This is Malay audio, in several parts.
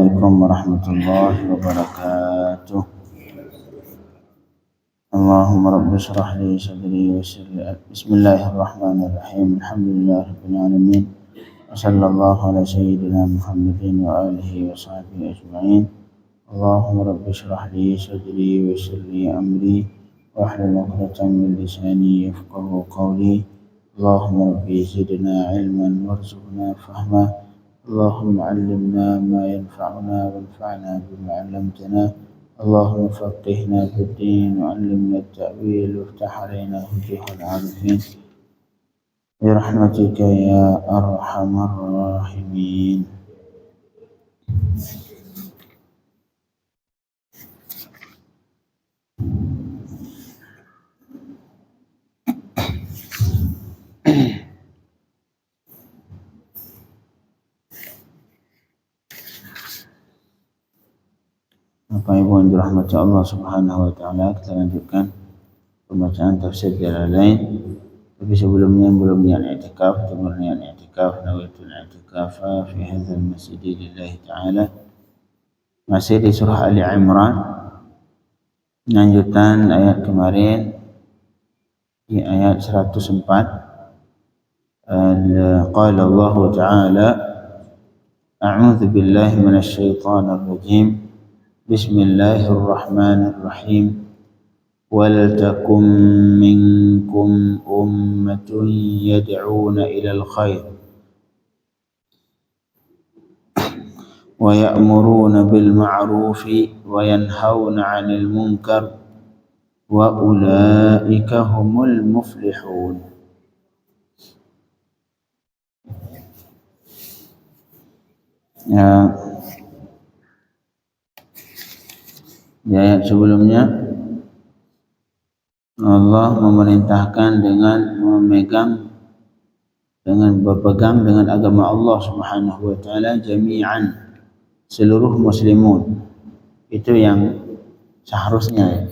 Assalamualaikum warahmatullahi wabarakatuh. Allahumma rabbi shrah li sadri wa yassir li amri. Bismillahirrahmanirrahim. Alhamdulillahirabbil alamin. Wassallallahu ala sayyidina Muhammadin wa alihi wa sahbihi ajma'in. Allahumma rabbi shrah li sadri wa yassir li amri wahlul 'uqdatam min lisani yafqahu qawli. Allahumma rabbi zidna ilman warzuqna fahma. Allahumma 'allimna ma yanfa'una wanfa'na bima 'allamtana. Allahumma faqihna fid-din wa 'allimna at-ta'wil waftah 'alaina futuhal 'arifin bi rahmatika ya arhamar rahimin. Bapak Ibu yang dirahmati Allah Subhanahu wa taala, kita lanjutkan pembacaan tafsir Jalalain. Tapi sebelumnya belum niat i'tikaf, timur niat i'tikaf, nawaitul i'tikafa fi hadzal masjid lillahi taala. Masih di surah Ali Imran. Lanjutan ayat kemarin di ayat 104. Qala Allah taala, a'udzu billahi minasy syaithanir rajim. Bismillahirrahmanirrahim. Waltakum minkum ummatun yad'una ilal khair wa ya'muruna bil ma'rufi wa yanhauna 'anil munkar wa ulaika humul muflihun. Ya, di ayat sebelumnya Allah memerintahkan dengan berpegang dengan agama Allah Subhanahu wa taala jami'an, seluruh muslimun. Itu yang seharusnya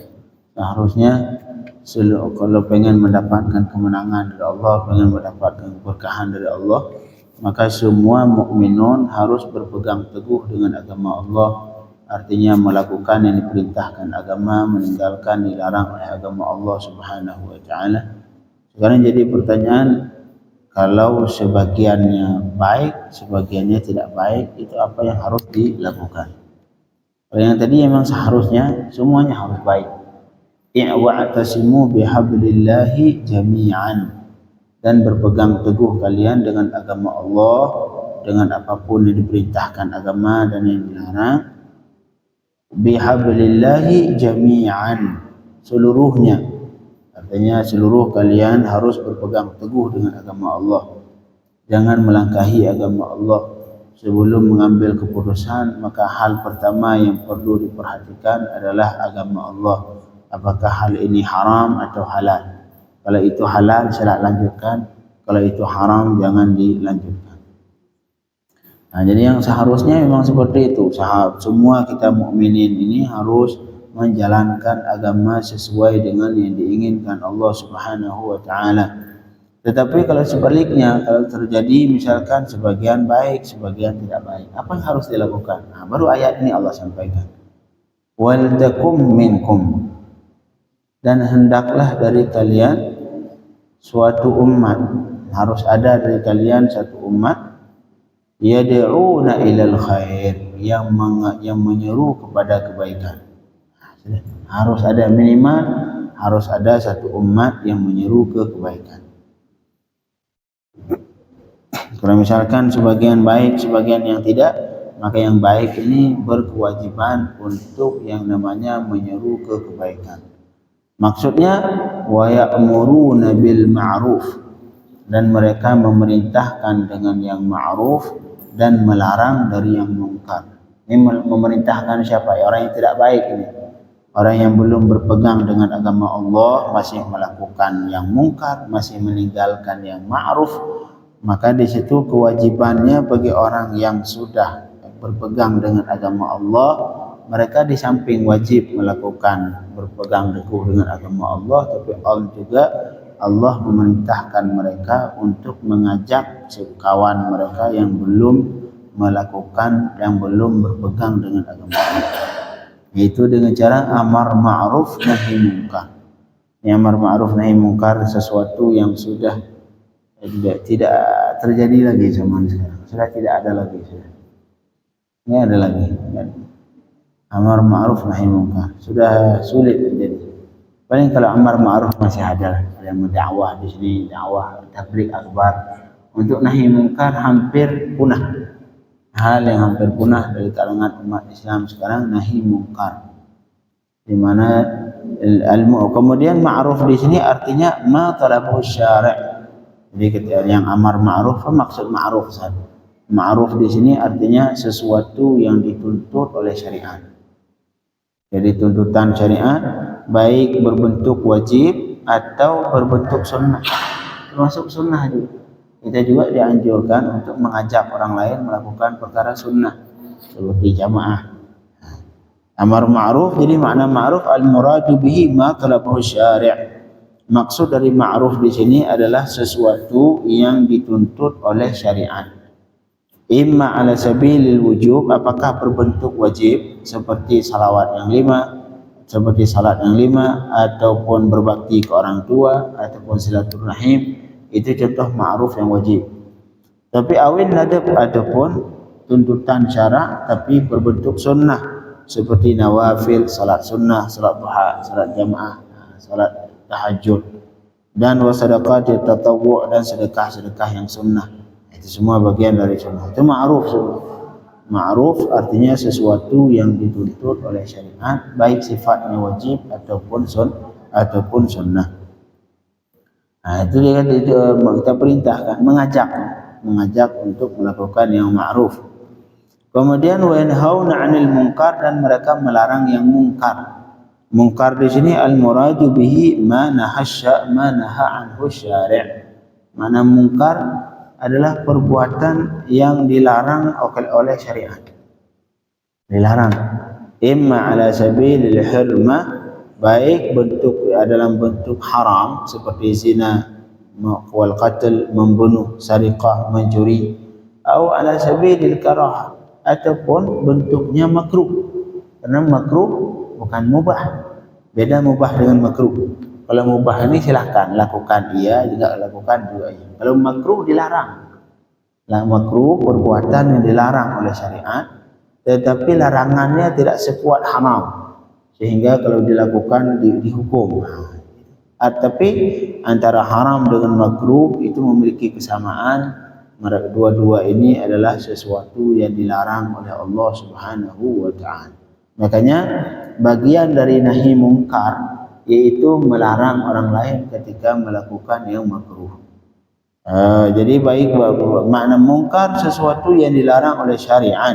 kalau pengen mendapatkan kemenangan dari Allah, pengen mendapatkan keberkahan dari Allah, maka semua mukminun harus berpegang teguh dengan agama Allah. Artinya melakukan yang diperintahkan agama, meninggalkan dilarang oleh agama Allah Subhanahu wa taala. Sekarang jadi pertanyaan, kalau sebagiannya baik, sebagiannya tidak baik, itu apa yang harus dilakukan? Kalau yang tadi memang seharusnya semuanya harus baik. Wa'tasimu bihablillahi jami'an, dan berpegang teguh kalian dengan agama Allah, dengan apapun yang diperintahkan agama dan yang dilarang. Bihablillahi jami'an, seluruhnya, artinya seluruh kalian harus berpegang teguh dengan agama Allah. Jangan melangkahi agama Allah. Sebelum mengambil keputusan, maka hal pertama yang perlu diperhatikan adalah agama Allah. Apakah hal ini haram atau halal? Kalau itu halal, silahkan lanjutkan. Kalau itu haram, jangan dilanjutkan. Nah, jadi yang seharusnya memang seperti itu. Semua kita mukminin ini harus menjalankan agama sesuai dengan yang diinginkan Allah Subhanahu wa taala. Tetapi kalau sebaliknya, kalau terjadi misalkan sebagian baik, sebagian tidak baik, apa yang harus dilakukan? Nah, baru ayat ini Allah sampaikan. Waltakum minkum, dan hendaklah dari kalian suatu umat, harus ada dari kalian satu umat, yad'una ilal khair, yang menyeru kepada kebaikan. Harus ada, minimal harus ada satu umat yang menyeru ke kebaikan. Kalau misalkan sebagian baik, sebagian yang tidak, maka yang baik ini berkewajiban untuk yang namanya menyeru ke kebaikan. Maksudnya wa ya'muruna bil ma'ruf, dan mereka memerintahkan dengan yang ma'ruf dan melarang dari yang mungkar. Ini memerintahkan siapa? Ya, orang yang tidak baik ini. Orang yang belum berpegang dengan agama Allah, masih melakukan yang mungkar, masih meninggalkan yang ma'ruf, maka di situ kewajibannya bagi orang yang sudah berpegang dengan agama Allah, mereka di samping wajib melakukan berpegang teguh dengan agama Allah, tapi Allah memerintahkan mereka untuk mengajak kawan mereka yang belum melakukan yang belum berpegang dengan agama Allah, yaitu dengan cara amar ma'ruf nahi munkar. Amar ma'ruf nahi munkar sesuatu yang sudah tidak terjadi lagi zaman sekarang, sudah tidak ada lagi, ini ada lagi. Amar ma'ruf nahi munkar sudah sulit terjadi. Paling kalau amar ma'ruf masih ada yang mendakwah di sini, dakwah tabligh akbar. Untuk nahi munkar hampir punah. Hal yang hampir punah dari kalangan umat Islam sekarang nahi munkar. Di mana kemudian ma'ruf di sini artinya ma talabahu syari'. Jadi ketika yang amar ma'ruf, maksud ma'ruf saja. Ma'ruf di sini artinya sesuatu yang dituntut oleh syariat. Jadi tuntutan syariat baik berbentuk wajib atau berbentuk sunnah, termasuk sunnah juga. Kita juga dianjurkan untuk mengajak orang lain melakukan perkara sunnah seperti jamaah. Amar ma'ruf, jadi makna ma'ruf al-muradu bihi ma talabahu syari'. Maksud dari ma'ruf di sini adalah sesuatu yang dituntut oleh syariat. Imma ala sabilil wujub, apakah berbentuk wajib seperti salawat yang 5, seperti salat yang 5, ataupun berbakti ke orang tua, ataupun silaturahim, itu contoh ma'ruf yang wajib. Tapi awin nadab, ataupun tuntutan syarak tapi berbentuk sunnah seperti nawafil, salat sunnah, salat duha, salat jamaah, salat tahajud, dan wasadaqat tatawwu', dan sedekah-sedekah yang sunnah. Itu semua bagian dari sunnah. Itu ma'ruf semua. Ma'ruf artinya sesuatu yang dituntut oleh syariat, baik sifatnya wajib ataupun sunnah. Nah, itu dia kita perintahkan, mengajak untuk melakukan yang ma'ruf. Kemudian wa yanhauna 'anil munkar, dan mereka melarang yang mungkar. Mungkar di sini al-muradu bihi ma naha anhu syari'. Mana mungkar adalah perbuatan yang dilarang oleh syariat. Dilarang imma ala sabilil hurmah, baik bentuk dalam bentuk haram seperti zina, wal qatl, membunuh, sariqah, mencuri, atau ala sabilil karahah, ataupun bentuknya makruh. Karena makruh bukan mubah. Beda mubah dengan makruh. Kalau mubah ini silahkan lakukan, iya, juga lakukan juga iya. Kalau makruh dilarang. Makruh perbuatan yang dilarang oleh syariat, tetapi larangannya tidak sekuat haram, sehingga kalau dilakukan dihukum. Tapi antara haram dengan makruh itu memiliki kesamaan. Dua-dua ini adalah sesuatu yang dilarang oleh Allah Subhanahu wa ta'ala. Makanya bagian dari nahi mungkar yaitu melarang orang lain ketika melakukan yang makruh. Jadi baik makna mungkar sesuatu yang dilarang oleh syariat,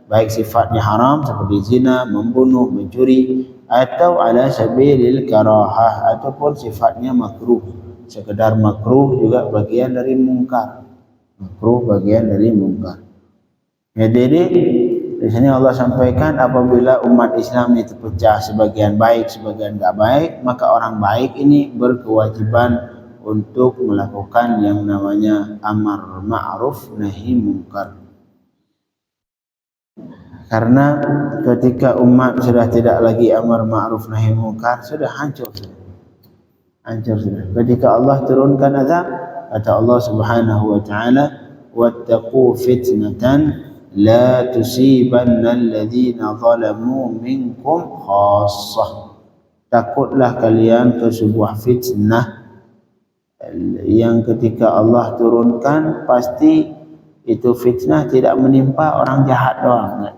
baik sifatnya haram seperti zina, membunuh, mencuri, atau ala sabilil karahah, ataupun sifatnya makruh. Sekedar makruh juga bagian dari mungkar. Makruh bagian dari mungkar. Jadi di sini Allah sampaikan apabila umat Islam itu pecah sebagian baik, sebagian tidak baik, maka orang baik ini berkewajiban untuk melakukan yang namanya amar ma'ruf nahi munkar. Karena ketika umat sudah tidak lagi amar ma'ruf nahi munkar, sudah hancur sudah. Ketika Allah turunkan azab, kata Allah Subhanahu wa ta'ala, wattaqu fitnatan la tusibanna alladhina zalamu minkum khassah. Takutlah kalian ke sebuah fitnah yang ketika Allah turunkan pasti itu fitnah tidak menimpa orang jahat doang.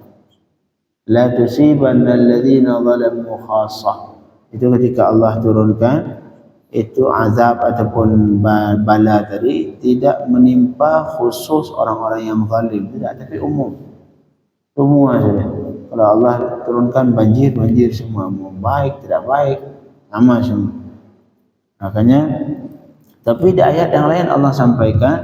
La tusibanna alladhina zalamu khassah. Itu ketika Allah turunkan itu azab ataupun bala tadi tidak menimpa khusus orang-orang yang zalim, tidak, tapi umum, semua saja. Kalau Allah turunkan banjir semua, mau baik tidak baik sama semua. Makanya, tapi di ayat yang lain Allah sampaikan,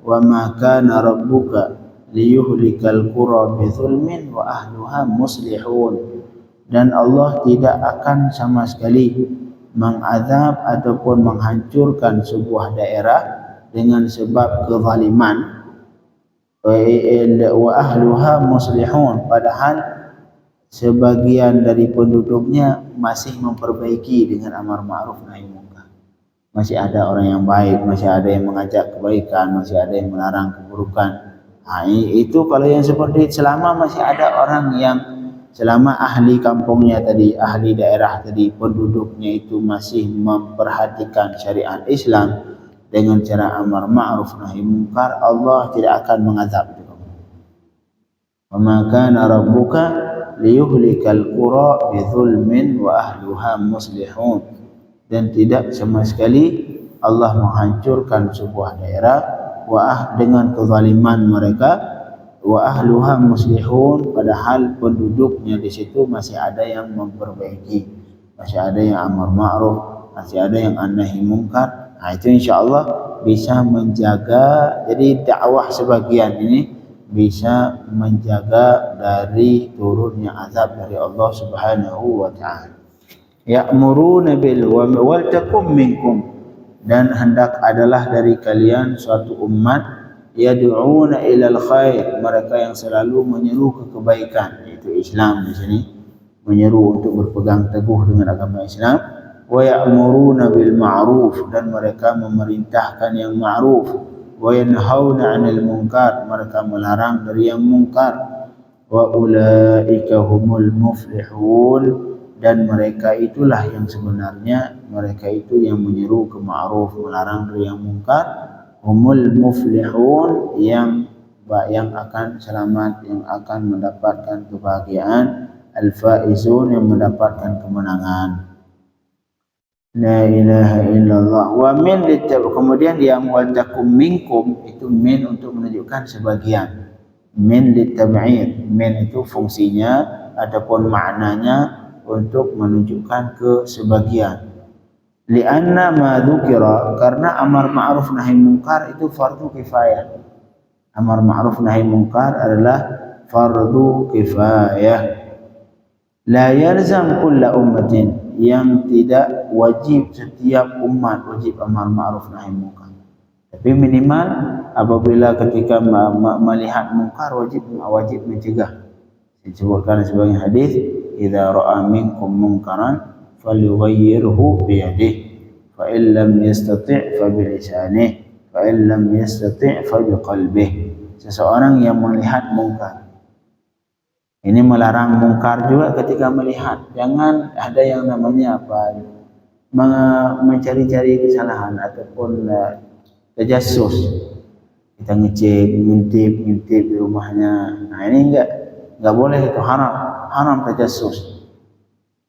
wa ma kana rabbuka liyuhlikal qura bizulmin wa ahluha muslihun. Dan Allah tidak akan sama sekali mengazab ataupun menghancurkan sebuah daerah dengan sebab kezaliman, wa ahluha muslihun, padahal sebagian dari penduduknya masih memperbaiki dengan amar ma'ruf nahi munkar. Masih ada orang yang baik, masih ada yang mengajak kebaikan, masih ada yang melarang keburukan. Nah, itu kalau yang seperti itu, selama masih ada orang yang, selama ahli kampungnya tadi, ahli daerah tadi, penduduknya itu masih memperhatikan syariat Islam dengan cara amar ma'ruf nahi munkar, Allah tidak akan mengazab itu. Wa ma kana rabbuka liyuhlikal qura bidzulmin wa ahluha muslihun. Dan tidak sama sekali Allah menghancurkan sebuah daerah dengan kezaliman mereka, wa ahluha muslihun, padahal penduduknya di situ masih ada yang memperbaiki, masih ada yang amar ma'ruf, masih ada yang nahi munkar. Nah, itu insyaallah bisa menjaga, jadi dakwah sebagian ini bisa menjaga dari turunnya azab dari Allah Subhanahu wa taala. Ya'muruna bil wal takum minkum, dan hendak adalah dari kalian suatu umat, yad'una ilal khair, mereka yang selalu menyeru ke kebaikan, yaitu Islam di sini, menyeru untuk berpegang teguh dengan agama Islam. Wa ya'muruna bil ma'ruf, dan mereka memerintahkan yang ma'ruf. Wa yanhauna 'anil munkar, mereka melarang dari yang munkar. Wa ulaika humul muflihun, dan mereka itulah yang sebenarnya, mereka itu yang menyeru ke ma'ruf, melarang dari yang munkar. Humul muflihun, yang akan selamat, yang akan mendapatkan kebahagiaan. Al-faizun, yang mendapatkan kemenangan. La ilaha illallah. Wa min litab, kemudian yang wal takum minkum, itu min untuk menunjukkan sebagian. Min litab'id, min itu fungsinya ataupun maknanya untuk menunjukkan ke sebagian. Lianna ma dzukira, karena amar ma'ruf nahi munkar itu fardu kifayah. Amar ma'ruf nahi munkar adalah fardu kifayah. La yalzam kulla ummatin, yang tidak wajib setiap umat wajib amar ma'ruf nahi munkar, tapi minimal apabila ketika melihat munkar wajib mencegah. Disebutkan sebagai hadis, idza ra'a minkum munkaran falyughayyirhu bi yadihi, fa in lam yastati' fa bi lisanihi, fa in lam yastati' fa bi qalbihi. Seseorang yang melihat munkar, ini melarang mungkar juga ketika melihat. Jangan ada yang namanya mencari-cari kesalahan ataupun tajassus. Kita ngecek, ngintip di rumahnya. Nah, ini enggak boleh, itu haram tajassus.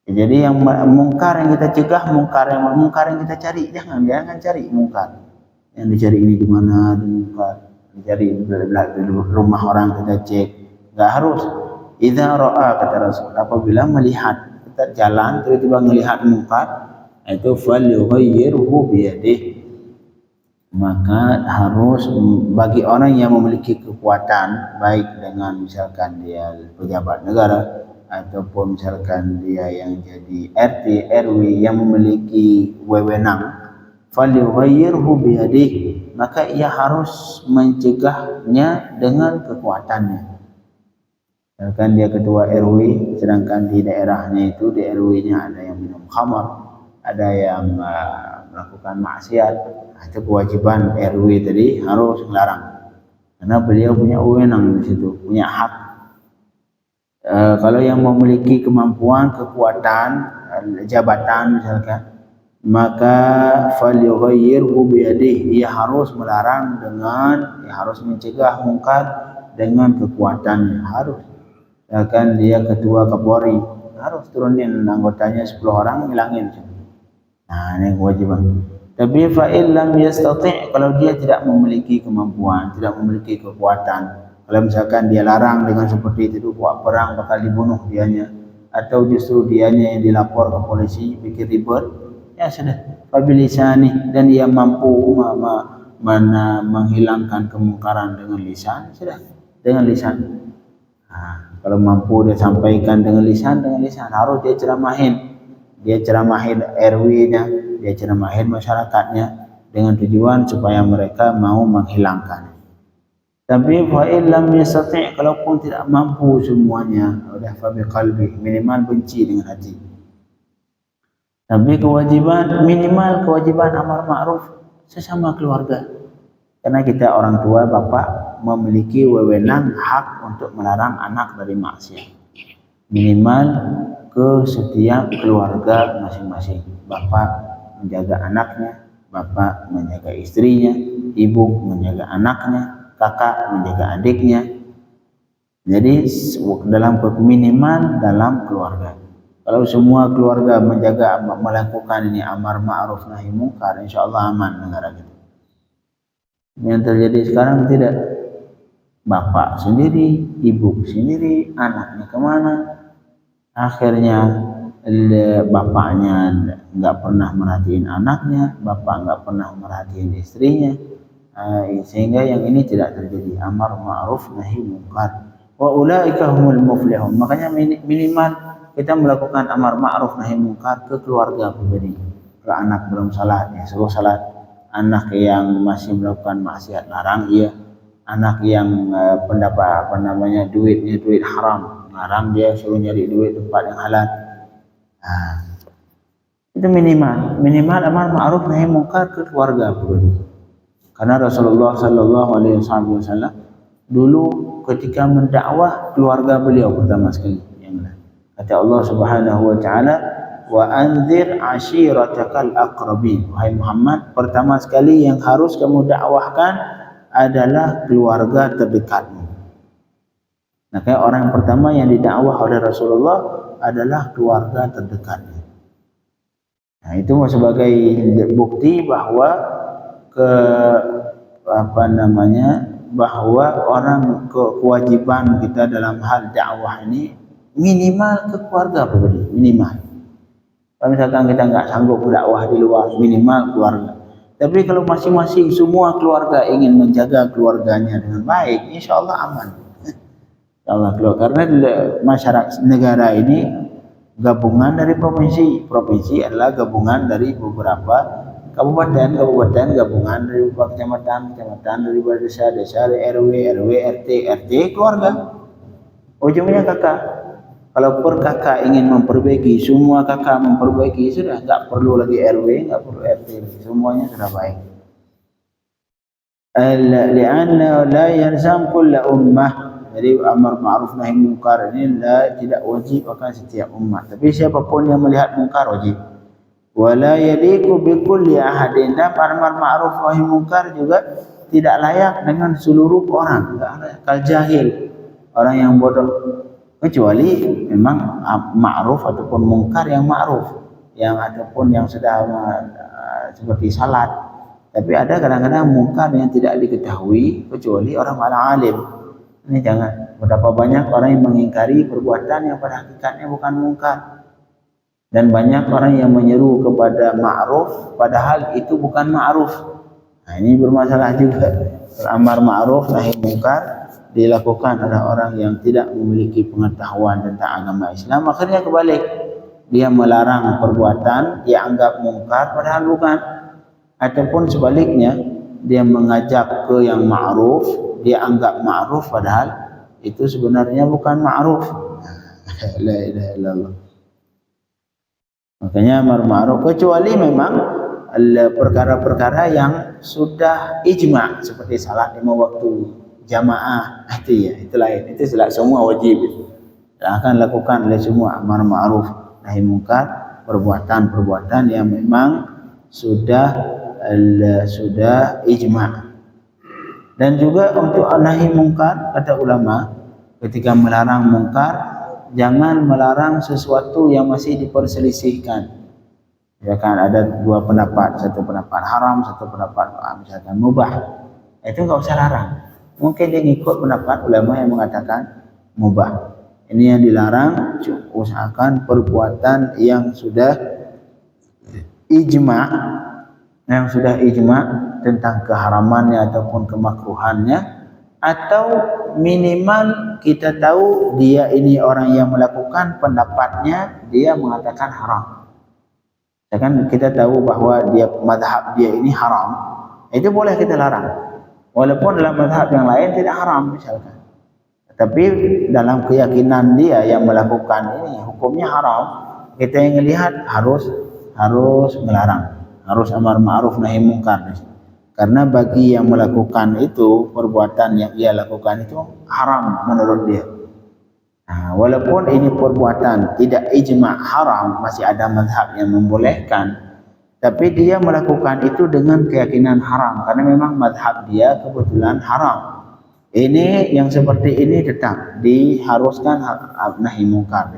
Jadi yang mungkar yang kita cegah, mungkar yang kita cari, jangan cari mungkar. Yang dicari ini di mana, di mungkar. Dicari di rumah orang kita cek. Enggak harus. Idza ra'a, kata Rasul, apabila melihat, kita jalan tiba-tiba melihat munkar, itu falyughayyirhu biyadihi, maka harus bagi orang yang memiliki kekuatan, baik dengan misalkan dia pejabat negara ataupun misalkan dia yang jadi RT RW yang memiliki wewenang, falyughayyirhu biyadihi, maka ia harus mencegahnya dengan kekuatannya. Misalkan dia ketua RW, sedangkan di daerahnya itu, di RW-nya ada yang minum khamar, ada yang melakukan maksiat, itu kewajiban RW tadi harus melarang, karena beliau punya wewenang di situ, punya hak. Kalau yang memiliki kemampuan, kekuatan, jabatan misalkan, maka falyughayyirhu biyadihi, ia harus melarang harus mencegah mungkar dengan kekuatannya, harus. Misalkan dia ketua Kapolri, harus turunin anggotanya 10 orang, hilangin. Nah, ini kewajiban. Tapi fa illam yastati', kalau dia tidak memiliki kemampuan, tidak memiliki kekuatan, kalau misalkan dia larang dengan seperti itu, buat perang bakal dibunuh dianya, atau justru dianya yang dilapor ke polisi, bikin ribet, ya sudah, fabilisani, dan dia mampu menghilangkan kemungkaran dengan lisan, sudah, dengan lisan. Nah, kalau mampu dia sampaikan dengan lisan, harus dia ceramahin RW-nya, dia ceramahin masyarakatnya dengan tujuan supaya mereka mau menghilangkan. Tapi fa illam yastati', kalaupun tidak mampu semuanya, udah fa biqalbi, minimal benci dengan hati. Tapi minimal kewajiban amar ma'ruf sesama keluarga. Karena kita orang tua, bapak memiliki wewenang hak untuk melarang anak dari maksiat. Minimal ke setiap keluarga masing-masing. Bapak menjaga anaknya, bapak menjaga istrinya, ibu menjaga anaknya, kakak menjaga adiknya. Jadi dalam minimal dalam keluarga. Kalau semua keluarga menjaga, melakukan ini amar ma'ruf nahi munkar, insyaallah aman negara kita. Yang terjadi sekarang tidak. Bapak sendiri, ibu sendiri, anaknya kemana? Akhirnya bapaknya nggak pernah merhatiin anaknya, bapak nggak pernah merhatiin istrinya, sehingga yang ini tidak terjadi amar ma'ruf nahi munkar. Wa ulaika humul muflihun. Makanya minimal kita melakukan amar ma'ruf nahi munkar ke keluarga pribadi. Ke anak belum salat, ya suruh salat. Anak yang masih melakukan maksiat larang, iya. Anak yang duitnya duit haram, larang dia, suruh nyari duit tempat yang halal. Itu minimal amar ma'ruf nahi munkar ke keluarga pribadi. Karena Rasulullah sallallahu alaihi wasallam dulu ketika mendakwah keluarga beliau pertama sekali. Kata Allah Subhanahu wa taala, wa anzir ashiratakal aqrabin. Wahai Muhammad, pertama sekali yang harus kamu dakwahkan adalah keluarga terdekatmu. Nah, kayak orang pertama yang didakwah oleh Rasulullah adalah keluarga terdekatnya. Nah, itu sebagai bukti bahwa bahwa orang kewajiban kita dalam hal dakwah ini minimal ke keluarga pribadi, minimal. Kalau misalkan kita nggak sanggup dakwah di luar, minimal keluarga. Tapi kalau masing-masing semua keluarga ingin menjaga keluarganya dengan baik, insya Allah aman. Insya Allah karena masyarakat negara ini gabungan dari provinsi adalah gabungan dari beberapa kabupaten, gabungan dari beberapa kecamatan, dari desa, RW, RT, keluarga. Ujungnya kakak. Kalau per kakak ingin memperbaiki, semua kakak memperbaiki, sudah nggak perlu lagi RW, nggak perlu RT, semuanya sudah baik. Lianna la yalzam kulla ummah. Jadi amar ma'ruf nahi munkar ini tidak wajib akan setiap umat. Tapi siapapun yang melihat munkar wajib. Wala yaliqu bi kulli ahadin. Dan amar ma'ruf nahi munkar juga tidak layak dengan seluruh orang. Kal jahil, orang yang bodoh. Kecuali memang ma'ruf ataupun mungkar yang ma'ruf, ataupun yang sudah seperti salat. Tapi ada kadang-kadang mungkar yang tidak diketahui kecuali orang alim. Ini jangan. Berapa banyak orang yang mengingkari perbuatan yang pada hakikatnya bukan mungkar, dan banyak orang yang menyeru kepada ma'ruf padahal itu bukan ma'ruf. Nah, ini bermasalah juga. Amar ma'ruf nahi mungkar dilakukan oleh orang yang tidak memiliki pengetahuan tentang agama Islam, akhirnya kebalik, dia melarang perbuatan dianggap mungkar padahal bukan, ataupun sebaliknya dia mengajak ke yang ma'ruf, dia anggap ma'ruf padahal itu sebenarnya bukan ma'ruf. La ilaha illallah. Makanya amar ma'ruf, kecuali memang perkara-perkara yang sudah ijma seperti salat 5 waktu jamaah, itu lain, itu semua wajib, akan lakukan oleh semua. Amar ma'ruf nahi munkar, perbuatan yang memang sudah ijma. Dan juga untuk nahi munkar, kata ulama, ketika melarang munkar, jangan melarang sesuatu yang masih diperselisihkan. Ya kan, ada dua pendapat, satu pendapat haram, satu pendapat misalkan mubah, itu nggak usah larang. Mungkin dia ngikut pendapat ulama yang mengatakan mubah. Ini yang dilarang, usahakan perbuatan yang sudah ijma, tentang keharamannya ataupun kemakruhannya, atau minimal kita tahu dia ini orang yang melakukan pendapatnya dia mengatakan haram. Kan kita tahu bahwa dia mazhab dia ini haram, itu boleh kita larang. Walaupun dalam mazhab yang lain tidak haram misalkan. Tapi dalam keyakinan dia yang melakukan ini hukumnya haram. Kita yang melihat harus melarang, harus amar ma'ruf nahi mungkar. Karena bagi yang melakukan itu, perbuatan yang ia lakukan itu haram menurut dia. Nah, walaupun ini perbuatan tidak ijma' haram, masih ada mazhab yang membolehkan, tapi dia melakukan itu dengan keyakinan haram karena memang mazhab dia kebetulan haram. Ini yang seperti ini tetap diharuskan nahi mungkar.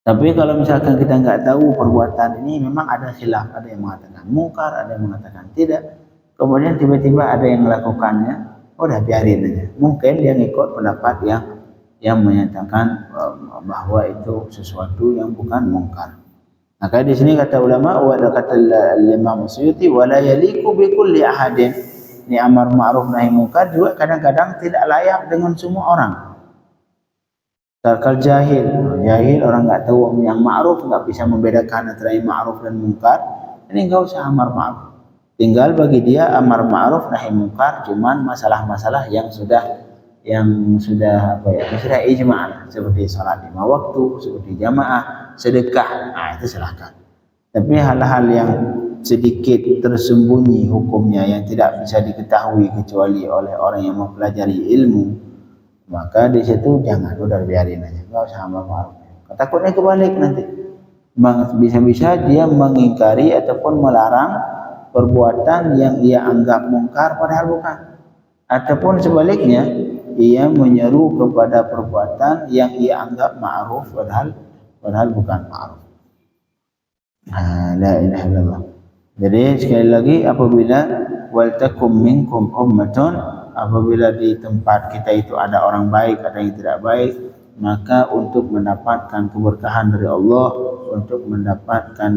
Tapi kalau misalkan kita nggak tahu perbuatan ini, memang ada khilaf, ada yang mengatakan mungkar, ada yang mengatakan tidak. Kemudian tiba-tiba ada yang melakukannya, udah biarin aja. Mungkin dia ngikut pendapat yang menyatakan bahwa itu sesuatu yang bukan mungkar. Maka di sini kata ulama, wa kata Imam Suyuti, wala yaliqu bi kulli ahadin. Ini amar ma'ruf nahi mungkar juga kadang-kadang tidak layak dengan semua orang. Kalau jahil orang nggak tahu yang ma'ruf, nggak bisa membedakan antara yang ma'ruf dan mungkar, ini nggak usah amar ma'ruf. Tinggal bagi dia amar ma'ruf nahi mungkar cuman masalah-masalah yang sudah sudah ijma', seperti salat 5 waktu, seperti jamaah, sedekah, itu silahkan. Tapi hal-hal yang sedikit tersembunyi hukumnya yang tidak bisa diketahui kecuali oleh orang yang mempelajari ilmu, maka di situ jangan, udah biarin aja, nggak usah amar ma'ruf. Takutnya kebalik nanti, bisa-bisa dia mengingkari ataupun melarang perbuatan yang ia anggap mungkar padahal bukan, ataupun sebaliknya ia menyeru kepada perbuatan yang ia anggap ma'ruf padahal bukan ma'ruf. La ilaha illallah. Jadi sekali lagi, apabila wal takum minkum ummatun, apabila di tempat kita itu ada orang baik, ada yang tidak baik, maka untuk mendapatkan keberkahan dari Allah, untuk mendapatkan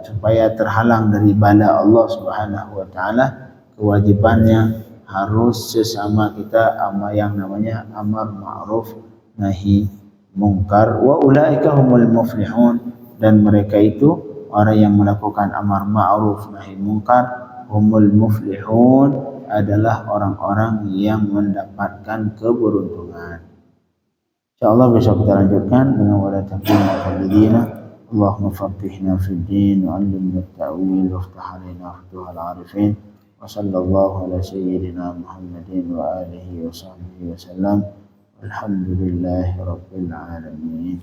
supaya terhalang dari bala Allah Subhanahu wa taala, kewajibannya harus sesama kita yang namanya amar ma'ruf nahi mungkar. Wa ulaika humul muflihun, dan mereka itu orang yang melakukan amar ma'ruf nahi mungkar, humul muflihun, adalah orang-orang yang mendapatkan keberuntungan. Insyaallah besok kita lanjutkan dengan wala takunu qalidina. Allahumma fattihna fid din wa 'allimna at-ta'wil waftah 'alaina futuhal 'arifin. Wa sallallahu ala sayyidina Muhammadin wa alihi wa sahbihi wa sallam. Alhamdulillahi rabbil alamin.